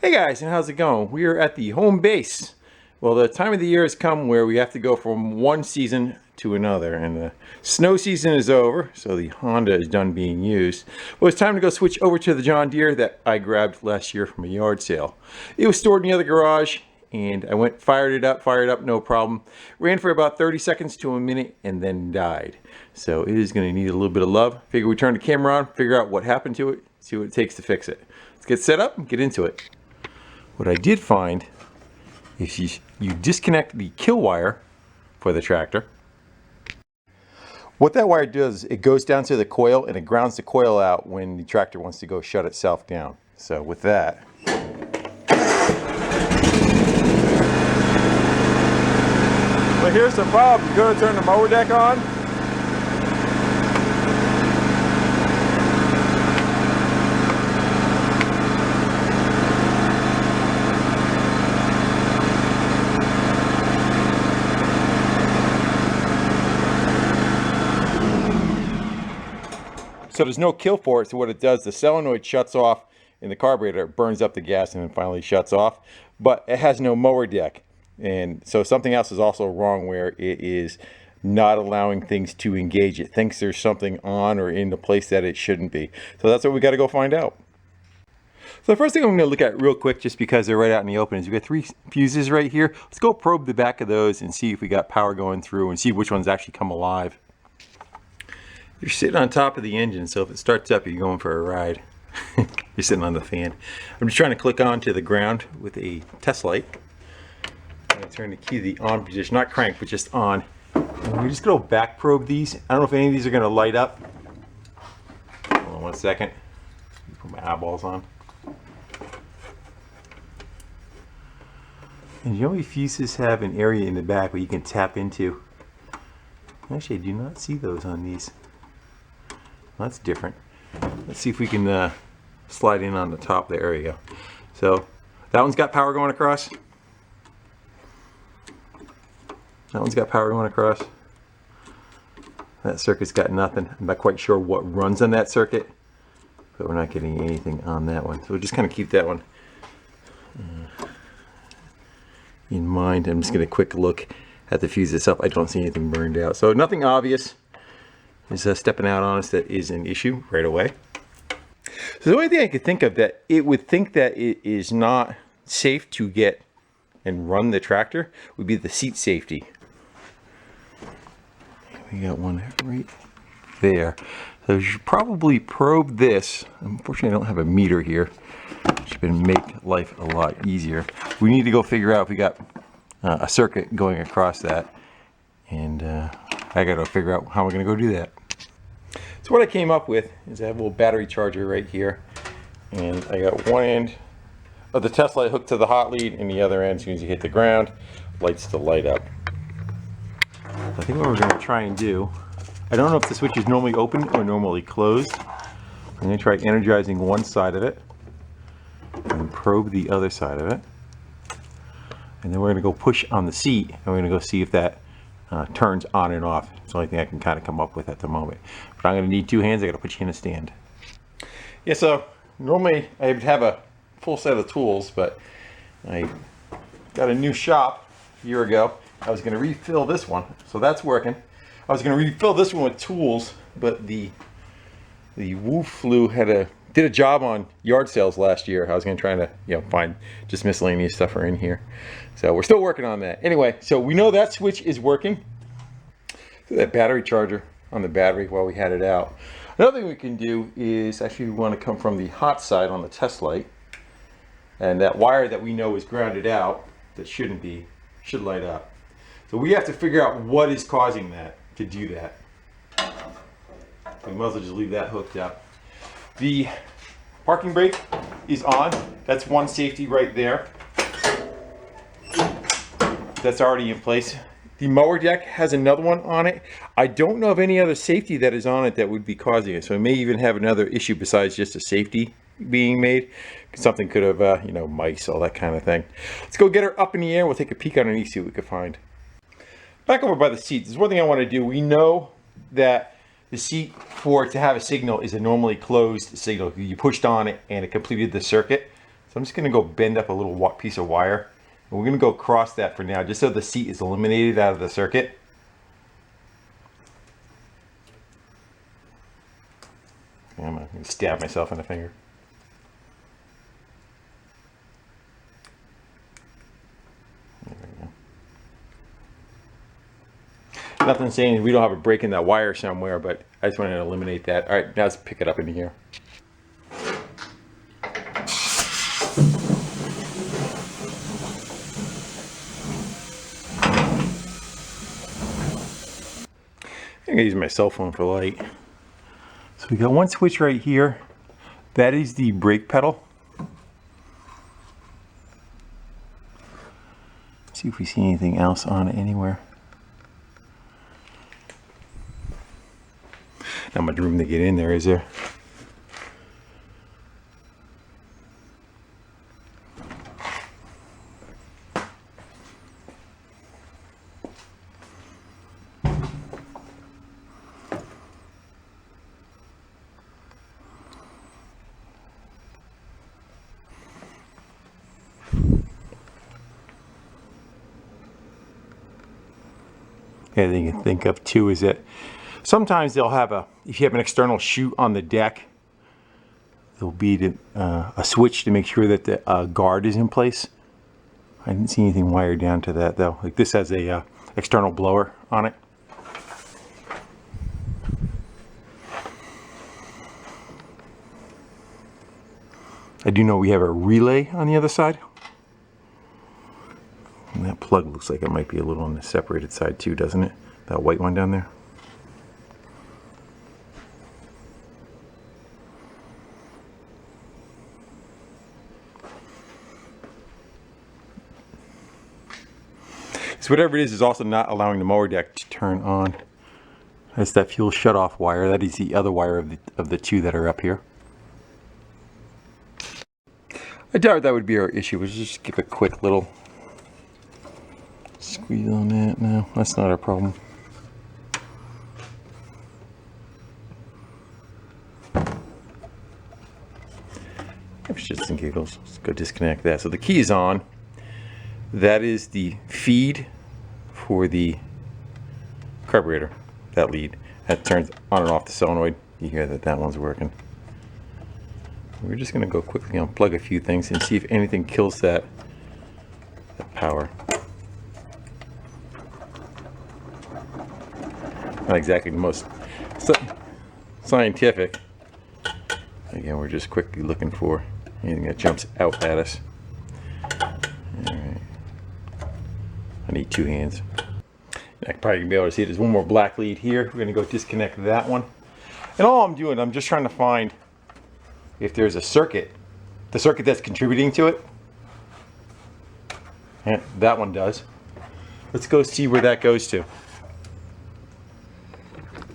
Hey guys, and how's it going? We are at the home base. Well, the time of the year has come where we have to go from one season to another, and the snow season is over, so the Honda is done being used. Well, it's time to go switch over to the John Deere that I grabbed last year from a yard sale. It was stored in the other garage, and I went, fired it up, no problem. Ran for about 30 seconds to a minute, and then died. So it is going to need a little bit of love. Figure we turn the camera on, figure out what happened to it, see what it takes to fix it. Let's get set up and get into it. What I did find is you disconnect the kill wire for the tractor. What that wire does, it goes down to the coil and it grounds the coil out when the tractor wants to go shut itself down. So with that, but here's the problem. You go to turn the mower deck on, so there's no kill for it. So what it does, the solenoid shuts off in the carburetor, burns up the gas, and then finally shuts off. But it has no mower deck. And so something else is also wrong where it is not allowing things to engage. It thinks there's something on or in the place that it shouldn't be. So that's what we got to go find out. So the first thing I'm going to look at real quick, just because they're right out in the open, is we've got 3 fuses right here. Let's go probe the back of those and see if we got power going through and see which ones actually come alive. You're sitting on top of the engine, so if it starts up, you're going for a ride. You're sitting on the fan. I'm just trying to click on to the ground with a test light. I'm going to turn the key to the on position, not crank, but just on. And we're just going to back probe these. I don't know if any of these are going to light up. Hold on 1 second. Put my eyeballs on. And you know, fuses have an area in the back where you can tap into. Actually, I do not see those on these. That's different. Let's see if we can slide in on the top there. There we go. So that one's got power going across. That one's got power going across. That circuit's got nothing. I'm not quite sure what runs on that circuit, but we're not getting anything on that one. So we'll just kind of keep that one in mind. I'm just going to quick look at the fuse itself. I don't see anything burned out. So nothing obvious is stepping out on us that is an issue right away. So the only thing I could think of that it would think that it is not safe to get and run the tractor would be the seat safety. We got one right there. So you should probably probe this. Unfortunately, I don't have a meter here, which would make life a lot easier. We need to go figure out if we got a circuit going across that, and I gotta figure out how we're gonna go do that. So what I came up with is I have a little battery charger right here, and I got one end of the test light hooked to the hot lead, and the other end, as soon as you hit the ground, lights to light up. I think what we're gonna try and do, I don't know if the switch is normally open or normally closed. I'm gonna try energizing one side of it and probe the other side of it. And then we're going to go push on the seat, and we're going to go see if that turns on and off. It's the only thing I can kind of come up with at the moment. But I'm going to need 2 hands. I got to put you in a stand. Yeah, so normally I would have a full set of tools, but I got a new shop a year ago. I was going to refill this one, so that's working. I was going to refill this one with tools, but the Woof Flu did a job on yard sales last year. I was going to try to find just miscellaneous stuff in here. So we're still working on that. Anyway, so we know that switch is working. So that battery charger on the battery while we had it out. Another thing we can do is actually we want to come from the hot side on the test light. And that wire that we know is grounded out, that shouldn't be, should light up. So we have to figure out what is causing that to do that. We might as well just leave that hooked up. The parking brake is on. That's one safety right there. That's already in place. The mower deck has another one on it. I don't know of any other safety that is on it that would be causing it. So it may even have another issue besides just a safety being made. Something could have, mice, all that kind of thing. Let's go get her up in the air. We'll take a peek underneath, see what we can find. Back over by the seat, there's one thing I want to do. We know that the seat for it to have a signal is a normally closed signal. You pushed on it and it completed the circuit. So I'm just going to go bend up a little piece of wire. And we're going to go across that for now, just so the seat is eliminated out of the circuit. I'm going to stab myself in the finger. There we go. Nothing saying we don't have a break in that wire somewhere, but I just wanted to eliminate that. All right, now let's pick it up into here. I'm going to use my cell phone for light. So we got one switch right here. That is the brake pedal. Let's see if we see anything else on it anywhere. Not much room to get in there, is there? The other thing you can think of too is that sometimes they'll have if you have an external chute on the deck, there'll be a switch to make sure that the guard is in place. I didn't see anything wired down to that though. Like this has a external blower on it. I do know we have a relay on the other side. And that plug looks like it might be a little on the separated side too, doesn't it? That white one down there. So whatever it is also not allowing the mower deck to turn on. That's that fuel shutoff wire. That is the other wire of the two that are up here. I doubt that would be our issue. We'll just give a quick little squeeze on that. No, that's not our problem. It's just in giggles. Let's go disconnect that. So the key is on. That is the feed for the carburetor. That lead. That turns on and off the solenoid. You hear that one's working. We're just going to go quickly unplug a few things and see if anything kills that power. Not exactly the most scientific. Again, we're just quickly looking for anything that jumps out at us. Alright. I need two hands. I probably can be able to see it. There's one more black lead here. We're going to go disconnect that one. And all I'm doing, I'm just trying to find if there's a circuit, the circuit that's contributing to it. And that one does. Let's go see where that goes to.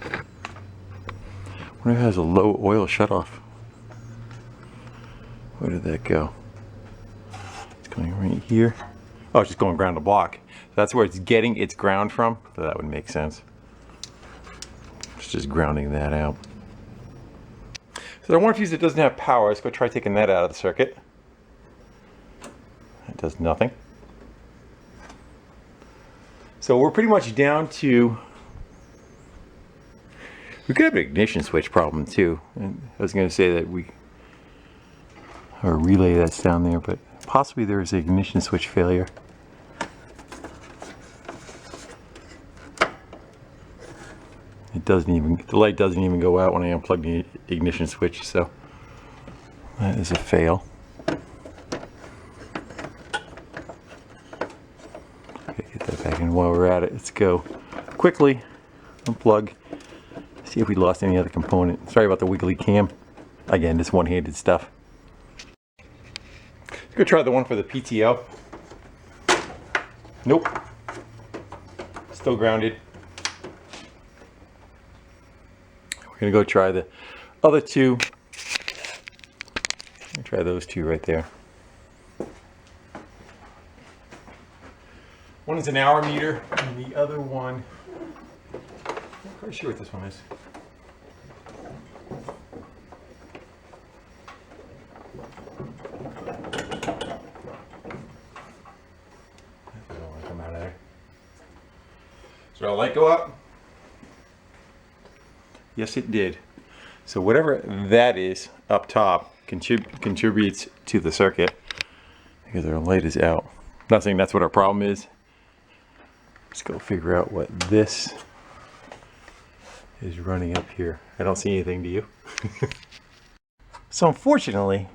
I wonder if it has a low oil shutoff. Where did that go? It's going right here. Oh, it's just going ground to block. That's where it's getting its ground from. So that would make sense. It's just grounding that out. So the one fuse that doesn't have power, let's go try taking that out of the circuit. It does nothing. So we're pretty much down to, we could have an ignition switch problem too. And I was going to say that or relay that's down there, but possibly there's an ignition switch failure. It doesn't even, the light doesn't even go out when I unplug the ignition switch, so that is a fail. Okay, get that back in while we're at it. Let's go quickly unplug, see if we lost any other component. Sorry about the wiggly cam. Again, this one-handed stuff. Let's go try the one for the PTO. Nope. Still grounded. We're gonna go try the other two. Try those two right there. One is an hour meter, and the other one, I'm not quite sure what this one is. Did our light go up? Yes, it did. So whatever that is up top contributes to the circuit because our light is out. Not saying that's what our problem is. Let's go figure out what this is running up here. I don't see anything, do you? So unfortunately,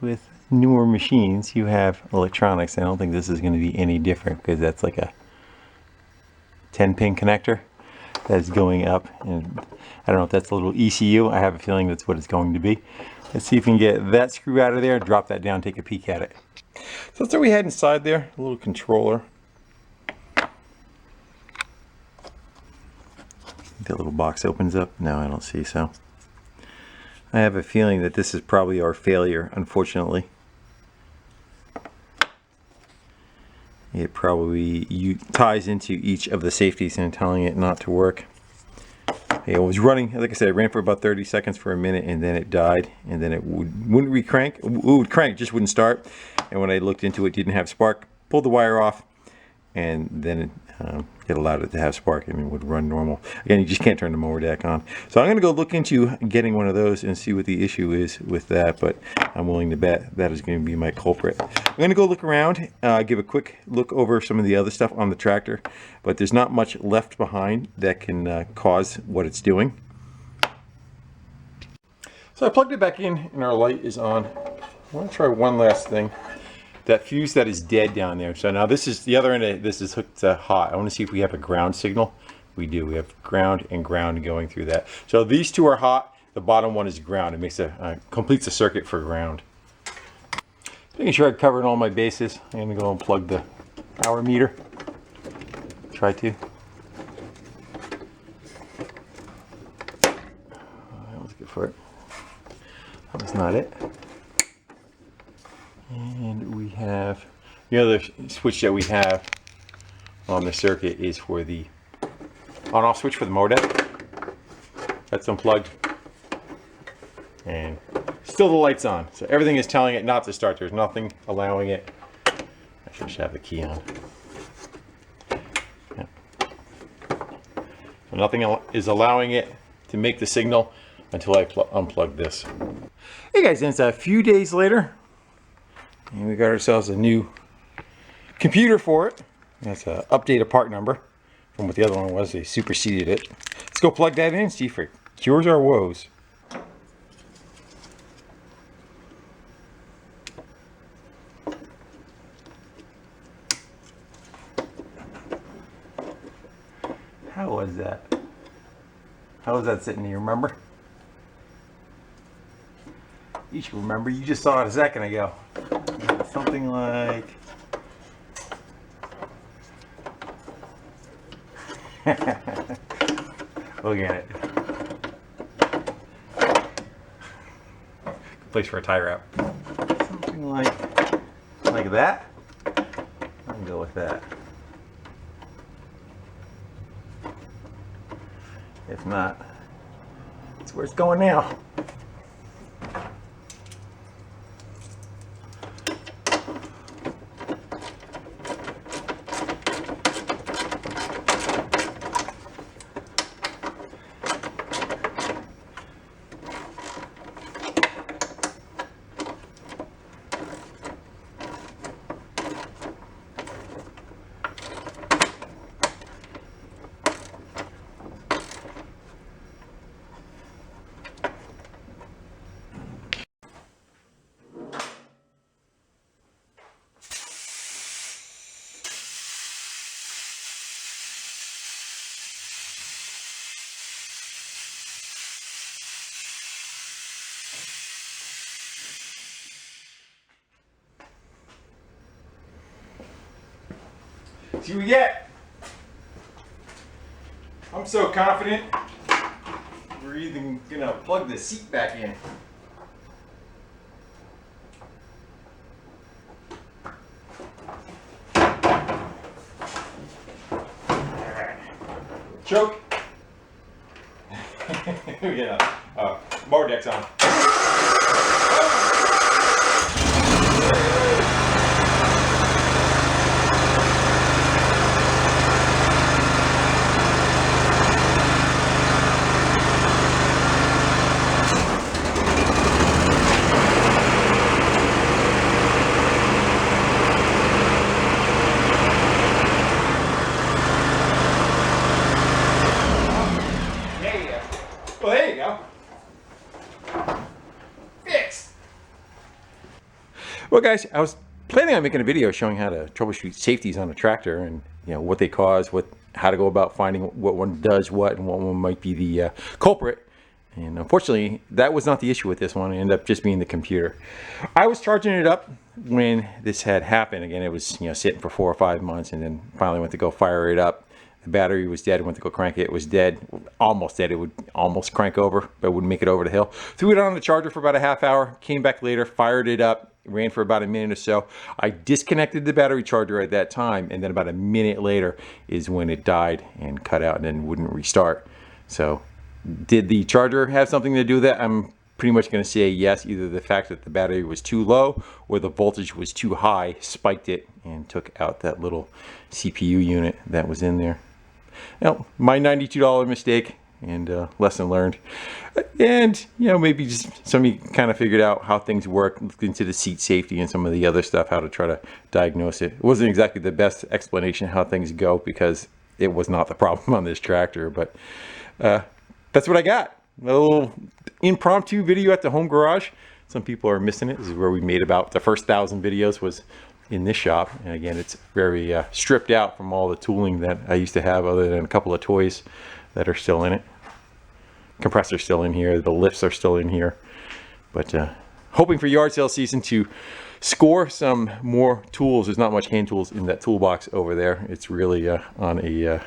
with newer machines, you have electronics. I don't think this is going to be any different because that's like a 10-pin connector that's going up, and I don't know if that's a little ECU. I have a feeling that's what it's going to be. Let's see if we can get that screw out of there, drop that down, take a peek at it. So that's what we had inside there, a little controller. That little box opens up. No, I don't see so. I have a feeling that this is probably our failure, unfortunately. It probably ties into each of the safeties and telling it not to work. It was running, like I said, it ran for about 30 seconds for a minute, and then it died, and then it wouldn't re-crank. It would crank, just wouldn't start. And when I looked into it, it didn't have spark. Pulled the wire off, and then it allowed it to have spark, and it would run normal. Again, you just can't turn the mower deck on. So I'm going to go look into getting one of those and see what the issue is with that, but I'm willing to bet that is going to be my culprit. I'm going to go look around, give a quick look over some of the other stuff on the tractor, but there's not much left behind that can cause what it's doing. So I plugged it back in and our light is on. I want to try one last thing. That fuse that is dead down there. So now this is the other end of this is hooked to hot. I want to see if we have a ground signal. We do. We have ground and ground going through that. So these two are hot. The bottom one is ground. It makes completes a circuit for ground. Making sure I've covered all my bases. I'm going to go and plug the power meter. Try to. Let's go for it. That was not it. And we have the other switch that we have on the circuit is for the on-off switch for the mower deck. That's unplugged, and still the light's on. So everything is telling it not to start. There's nothing allowing it. I should have the key on. Yeah. So nothing is allowing it to make the signal until I unplug this. Hey guys, and it's a few days later. And we got ourselves a new computer for it. That's an updated part number from what the other one was. They superseded it. Let's go plug that in and see if it cures our woes. How was that? How was that sitting? You remember? You should remember. You just saw it a second ago. Something like look at it. Good place for a tie wrap. Something like that. I can go with that. If not, it's where it's going now. See what we get. I'm so confident we're even gonna plug the seat back in. Choke. Yeah. Mower deck's on. guys, I was planning on making a video showing how to troubleshoot safeties on a tractor and what they cause, how to go about finding what one does what and what one might be the culprit. And unfortunately, that was not the issue with this one. It ended up just being the computer. I was charging it up when this had happened. Again, it was sitting for 4 or 5 months, and then finally went to go fire it up. The battery was dead. Went to go crank it. It was dead, almost dead. It would almost crank over, but wouldn't make it over the hill. Threw it on the charger for about a half hour. Came back later, fired it up. Ran for about a minute or so. I disconnected the battery charger at that time, and then about a minute later is when it died and cut out and then wouldn't restart. So did the charger have something to do with that? I'm pretty much going to say yes. Either the fact that the battery was too low or the voltage was too high spiked it and took out that little CPU unit that was in there. Now, my $92 mistake, and lesson learned. And maybe just somebody kind of figured out how things work, looked into the seat safety and some of the other stuff, how to try to diagnose it. It wasn't exactly the best explanation of how things go, because it was not the problem on this tractor, but that's what I got. A little impromptu video at the home garage. Some people are missing it. This is where we made about the first 1,000 videos, was in this shop. And again, it's very stripped out from all the tooling that I used to have, other than a couple of toys that are still in it. Compressor's still in here, the lifts are still in here. But hoping for yard sale season to score some more tools. There's not much hand tools in that toolbox over there. It's really on a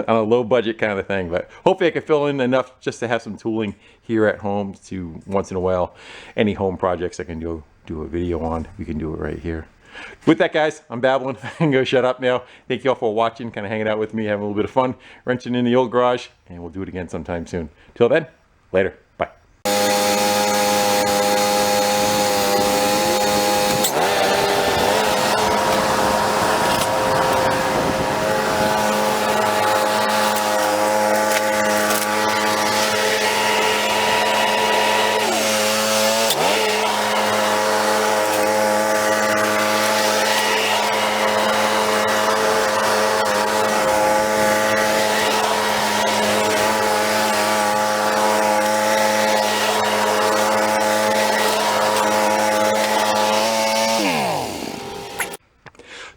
on a low budget kind of thing, but hopefully I can fill in enough just to have some tooling here at home to once in a while, any home projects I can do a video on, we can do it right here. With that, guys, I'm babbling. I can go shut up now. Thank you all for watching, kind of hanging out with me, having a little bit of fun, wrenching in the old garage, and we'll do it again sometime soon. Till then, later. Bye.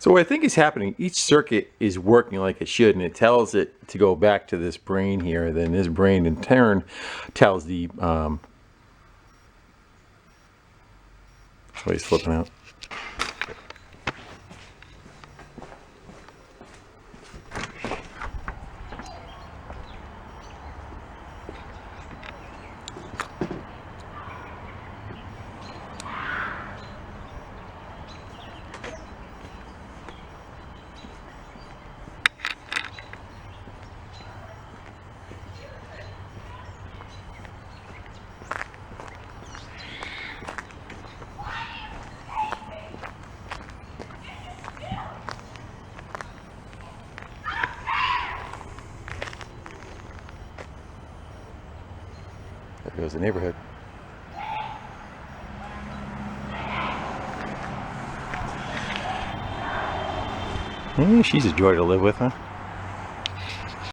So what I think is happening, each circuit is working like it should, and it tells it to go back to this brain here. Then this brain in turn tells the what he's flipping out. There goes the neighborhood. She's a joy to live with, huh?